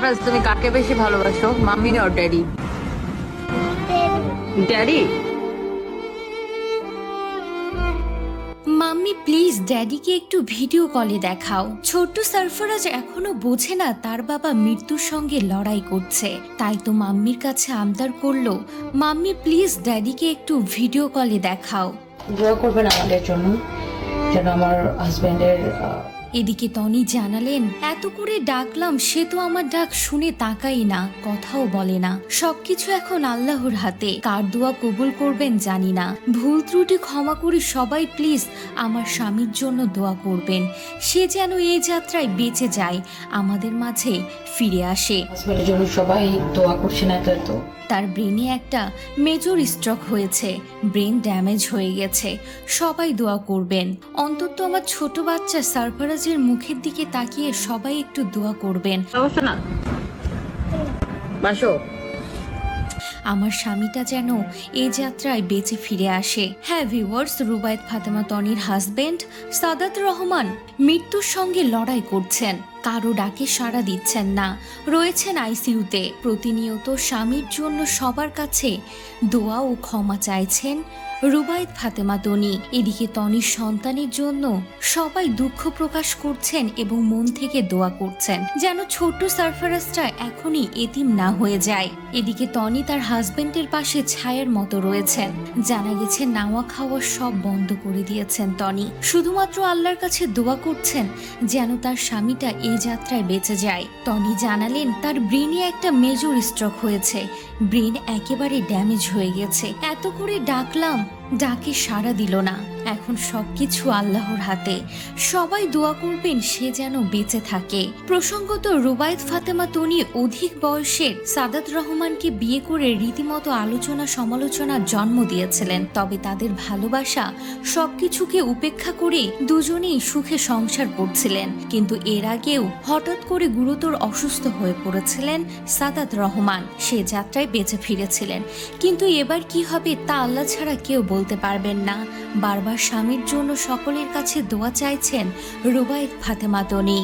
সারফরাজ, তুমি কাকে বেশি ভালোবাসো, মাম্মি আর ড্যাডি? ড্যাডি। মাম্মি প্লিজ ড্যাডিকে একটু ভিডিও কলে দেখাও। ছোট্ট সারফরাজ এখনো বোঝে না তার বাবা মৃত্যুর সঙ্গে লড়াই করছে, তাই তো মাম্মির কাছে আবদার করলো, মাম্মি প্লিজ ড্যাডিকে একটু ভিডিও কলে দেখাও। দোয়া করবেন আমাদের জন্য যেন আমার হাজবেন্ডের। এদিকে টনি জানালেন, এত করে ডাকলাম সে তো আমার ডাক শুনে তাকাই না, কথাও বলে না। সবকিছু এখন আল্লাহর হাতে, কার দোয়া কবুল করবেন জানি না। ভুল ত্রুটি ক্ষমা করে সবাই প্লিজ আমার স্বামীর জন্য দোয়া করবেন, সে যেন এই যাত্রায় বেঁচে যায়, আমাদের মাঝে ফিরে আসে। হাজবেন্ডের জন্য সবাই দোয়া করছে না তো। তার ব্রেনে একটা মেজর স্ট্রোক হয়েছে, ব্রেন ড্যামেজ হয়ে গেছে, সবাই দোয়া করবেন। অন্তত আমার ছোট বাচ্চা সারফরাজের মুখের দিকে তাকিয়ে সবাই একটু দোয়া করবেন। অবস্থা না বাসো। আমার স্বামীটা যেন এই যাত্রায় বেঁচে ফিরে আসে। হ্যাঁ ভিউয়ার্স, রুবায়েত ফাতেমা তনির হাজবেন্ড সাদাত রহমান মৃত্যুর সঙ্গে লড়াই করছেন, কারো ডাকে সাড়া দিচ্ছেন না, রয়েছেন আইসিইউতে। প্রতিনিয়ত স্বামীর জন্য সবার কাছে দোয়া ও ক্ষমা চাইছেন রুবায়েত ফাতেমা তনি। এদিকে তনির সন্তানের জন্য সবাই দুঃখ প্রকাশ করছেন এবং মন থেকে দোয়া করছেন যেন ছোট্ট সারফরাজটা এখনই এতিম না হয়ে যায়। এদিকে তনি তার হাজবেন্ডের পাশে ছায়ার মতো রয়েছেন। জানা গেছে নাওয়া খাওয়া সব বন্ধ করে দিয়েছেন তনি, শুধুমাত্র আল্লাহর কাছে দোয়া করছেন যেন তার স্বামীটা এই যাত্রায় বেঁচে যায়। টনি জানালেন তার ব্রেনে একটা মেজর স্ট্রোক হয়েছে, ব্রেন একেবারে ড্যামেজ হয়ে গেছে। এত করে ডাকলাম, ডাকে সাড়া দিল না। এখন সবকিছু আল্লাহর হাতে, সবাই দোয়া করবেন সে যেন বেঁচে থাকে। প্রসঙ্গত রুবায়েত ফাতেমা তনি অধিক বয়সের সাদাত রহমানকে বিয়ে করে রীতিমতো আলোচনা সমালোচনার জন্ম দিয়েছিলেন। তবে তাদের ভালোবাসা সবকিছুকে উপেক্ষা করে দুজনেই সুখে সংসার করছিলেন। কিন্তু এর আগেও হঠাৎ করে গুরুতর অসুস্থ হয়ে পড়েছিলেন সাদাত রহমান, সে যাত্রায় বেঁচে ফিরেছিলেন। কিন্তু এবার কি হবে তা আল্লাহ ছাড়া কেউ বলতে পারবেন না। বারবার স্বামীর জন্য সকলের কাছে দোয়া চাইছেন রুবায়েত ফাতেমা তনি।